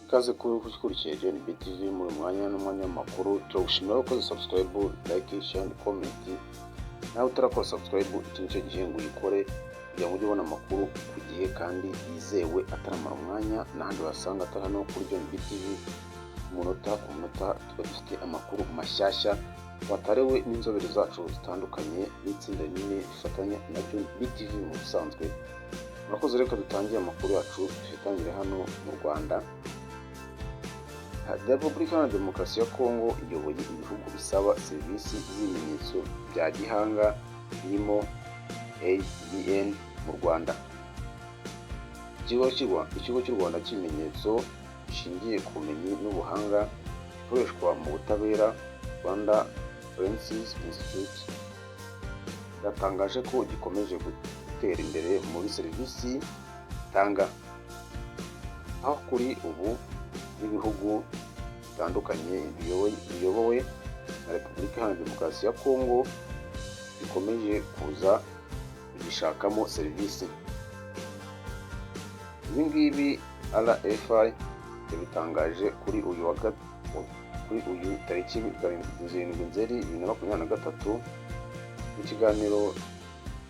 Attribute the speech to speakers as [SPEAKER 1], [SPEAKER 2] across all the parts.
[SPEAKER 1] Ikaze ukurikiye GNB TV muri mwanya n'umwanya w'amakuru. Turagushimira ko subscribe, like, share and comment. Nawe utarakora subscribe, iki nicyo gihe ngo uyikore kugira ngo ujye ubona amakuru ku gihe kandi yizewe ataramara umwanya n'ahandi wasanga atari hano kuri GNB TV. Umunota ku munota tuba dufite amakuru mashyashya watarewe n'inzobere zacu zitandukanye n'itsinda rinini rifatanya na GNB TV mu busanzwe. Murakoze, reka dutangiye amakuru yacu dutangire hano mu Rwanda. Repubulika Iharanira Demokarasi ya Kongo iyoboye ibihugu bisaba serivisi z'ibimenyetso bya gihanga birimo ADN mu Rwanda. Ikigo cy'u Rwanda cy'ibimenyetso bishingiye ku bumenyi n'ubuhanga bikoreshwa mu butabera, Rwanda Forensic Institute, yatangaje ko gikomeje gutera imbere muri serivisi itanga, aho kuri ubu n'ibihugu bitandukanye biyobowe na Repubulika Iharanira Demokarasi ya Kongo bikomeje kuza kugishakamo serivisi. Ibi ngibi RFI yabitangaje kuri uyu tariki 7/7/2023 mu kiganiro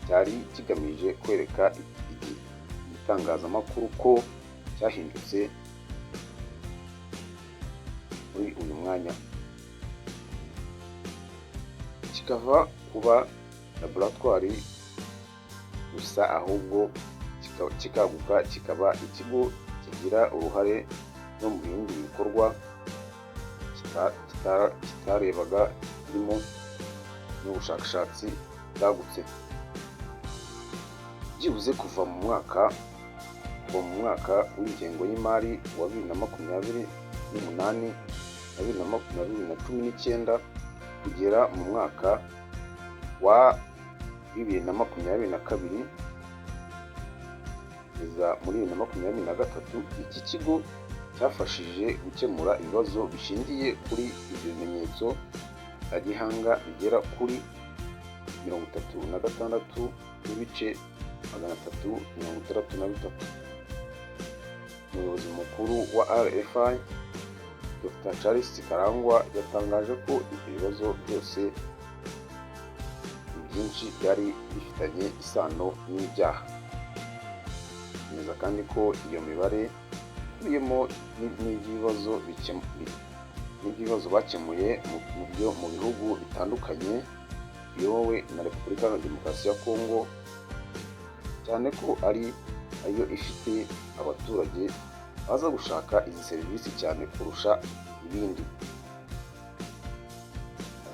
[SPEAKER 1] cyari kigamije kwereka igitangazamakuru ko cyahindutse muri uyu mwanya, kikava kuba laboratwari gusa ahubwo kikaguka kikaba ikigo kigira uruhare no mu bindi bikorwa kitarebaga birimo n'ubushakashatsi bwagutse. Byibuze kuva mu mwaka w'ingengo y'imari wa 2028 na 2019 kugera mu mwaka wa 2022 kugeza muri 2023, iki kigo cyafashije gukemura ibibazo bishingiye kuri ibyo bimenyetso bya gihanga bigera kuri 36.363. Umuyobozi mukuru wa RFI Dr. Charles Karangwa yatangaje ko ibyo bibazo byose byinshi byari bifitanye isano n'ibyaha. Neza kandi ko iyo mibare ikubiyemo n'ibibazo bakemuye mu bihugu bitandukanye biyobowe na Repubulika Iharanira Demokarasi ya Kongo, cyane ko ariyo ifite abaturage baza gushaka izi serivisi cyane kurusha ibindi.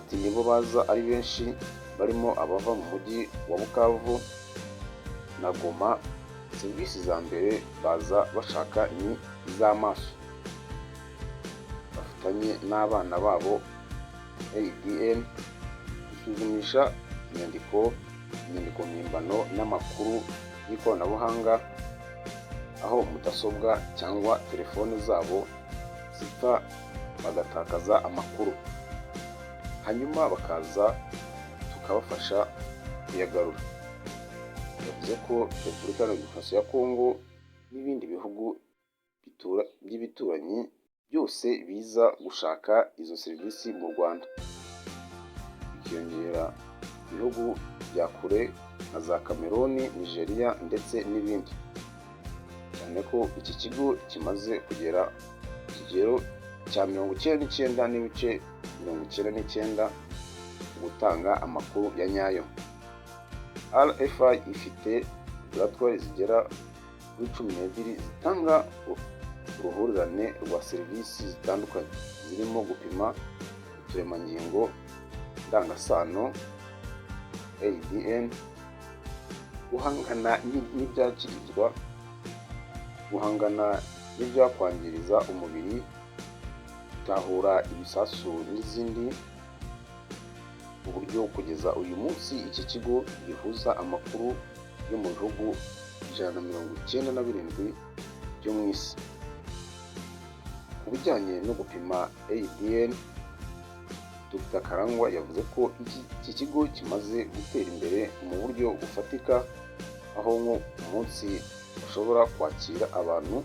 [SPEAKER 1] Ati nibo baza ari benshi, barimo abava mu mujyi wa Bukavu na Goma. Serivisi za mbere baza bashaka ni iz'amaso, bafitanye n'abana babo ADN, gusuzumisha inyandiko mpimbano n'amakuru y'ikoranabuhanga, aho mudasobwa cyangwa telefone zabo zipfa bagatakaza amakuru, hanyuma bakaza tukabafasha kuyagarura. Yavuze ko Repubulika Iharanira Demokarasi ya Kongo n'ibindi bihugu by'ibituranyi byose biza gushaka izo serivisi mu Rwanda, bikiyongera ibihugu bya kure nka za Cameroon, Nigeria ndetse n'ibindi, cyane ko iki kigo kimaze kugera ku kigero cya 99.99 mu gutanga amakuru ya nyayo. RFI ifite laboratwari zigera kuri 12 zitanga uruhurirane rwa serivisi zitandukanye, zirimo gupima uturemangingo ndangasano ADN, guhangana n'ibyakwangiriza umubiri, gutahura ibisasu n'izindi. Uburyo kugeza uyu munsi iki kigo gihuza amakuru yo mu bihugu 197 byo mu isi. Ku bijyanye no gupima ADN, Dr. Karangwa yavuze ko iki kigo kimaze gutera imbere mu buryo bufatika, aho nko ku munsi bashobora kwakira abantu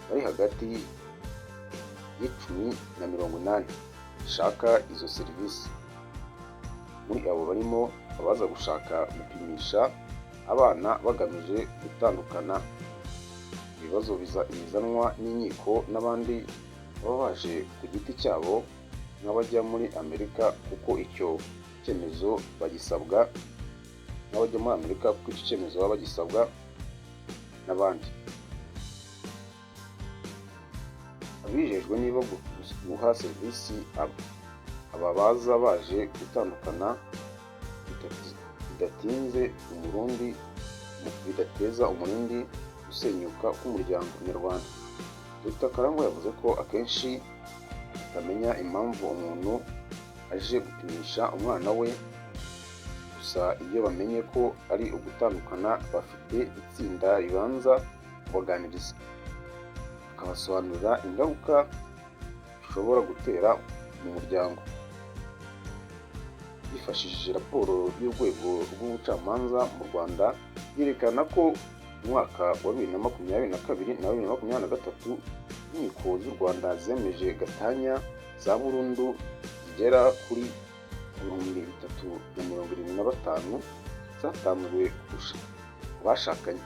[SPEAKER 1] bari hagati y'1080 ishaka izo serivisi. Muri abo barimo abaza gushaka gupimisha abana bagamije gutandukana, ibibazo bizanwa n'inkiko n'abandi baba baje ku giti cyabo nk'abajya muri Amerika kuko icyo cyemezo bagisabwa baba bagisabwa n'abandi. Abijejwe niba guha serivisi aba baza baje gutandukana bidateza umurindi gusenyuka k'umuryango nyarwanda. Dr Karangwa yavuze ko akenshi batamenya impamvu umuntu aje gupimisha umwana we, gusa iyo bamenye ko ari ugutandukana bafite itsinda ribanza kubaganiriza, bakabasobanurira ingaruka bishobora gutera mu muryango. Bifashishije raporo y'urwego rw'ubucamanza mu Rwanda yerekana ko mu mwaka wa 2022 na 2023 inkiko z'u Rwanda zemeje gatanya za burundu zigera kuri 375 zatanzwe ku bashakanye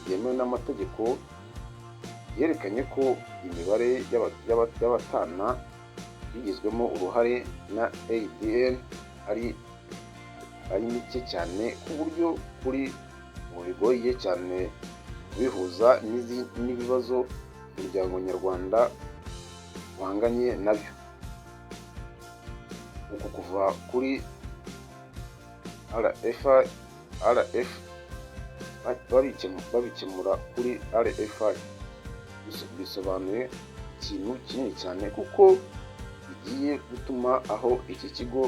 [SPEAKER 1] yemewe n'amategeko. Yerekanye ko imibare y'abatana bigizwemo uruhare na ADN ari mike cyane ku buryo bigoye cyane kubihuza n'ibibazo umuryango nyarwanda uhanganye nabyo. Uku kuva kuri RF babikemura kuri RFI bisobanuye ikintu kinini cyane kuko bigiye gutuma aho iki kigo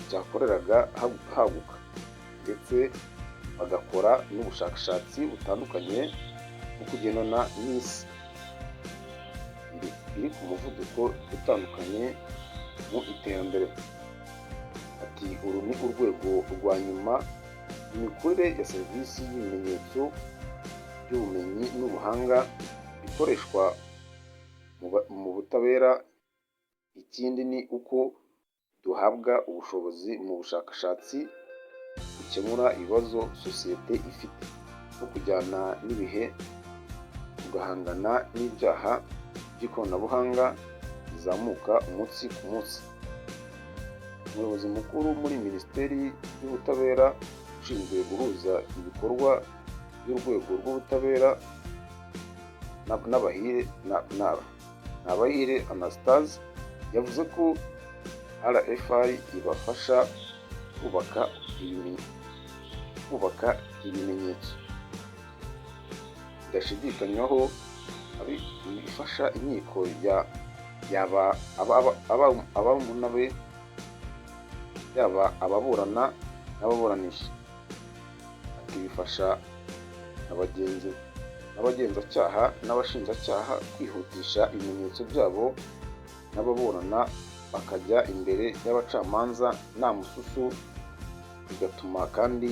[SPEAKER 1] cyakoreraga haguka, ndetse bagakora n'ubushakashatsi butandukanye mu kugendana n'isi biri ku muvuduko utandukanye mu iterambere. Ati uru ni urwego rwa nyuma mu mikorere ya serivisi y'ibimenyetso by'ubumenyi n'ubuhanga bikoreshwa mu butabera. Ikindi ni uko duhabwa ubushobozi mu bushakashatsi bukemura ibibazo sosiyete ifite no kujyana n'ibihe, tugahangana n'ibyaha by'ikoranabuhanga bizamuka umunsi ku munsi. Umuyobozi mukuru muri Minisiteri y'Ubutabera ushinzwe guhuza ibikorwa by'urwego rw'ubutabera Nabahire Anastase yavuze ko RFI ibafasha kubaka ibimenyetso bidashidikanywaho bifasha inkiko yaba ababurana n'ababuranisha. Ati bifasha n'abagenzacyaha n'abashinjacyaha kwihutisha ibimenyetso byabo, n'ababurana bakajya imbere y'abacamanza nta mususu, bigatuma kandi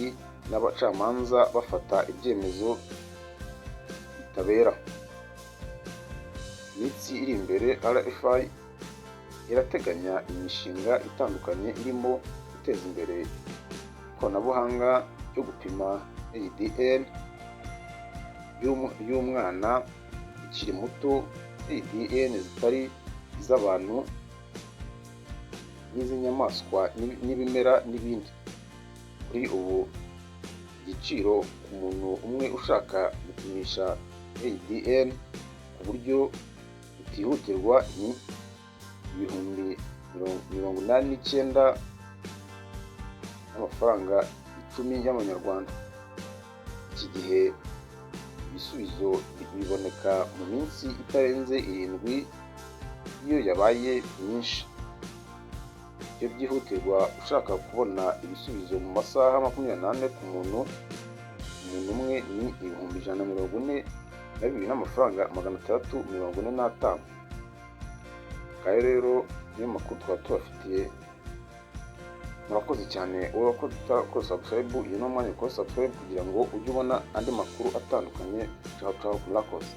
[SPEAKER 1] n'abacamanza bafata ibyemezo bitabera. Iminsi iri imbere RFI irateganya imishinga itandukanye irimo guteza imbere ikoranabuhanga ryo gupima ADN y'umwana ukiri muto, ADN zitari iz'abantu n'iz'inyamaswa n'ibimera n'ibindi. Kuri ubu igiciro ku muntu umwe ushaka gupimisha ADN ku buryo butihutirwa ni ibihumbi 89 n'amafaranga 10 y'amanyarwanda. Iki gihe ibisubizo biboneka mu minsi itarenze 7 iyo yabaye myinshi. Ibyo byihutirwa ushaka kubona ibisubizo mu masaha 24 ku muntu umwe ni ibihumbi 142 n'amafaranga 645. Kaya rero niyo makuru twaba tubafitiye. Murakoze cyane wowe wakoze utakora subscribe, uyu ni umwanya ukora subscribe kugira ngo ujye ubona andi makuru atandukanye. Ciao ciao, murakoze.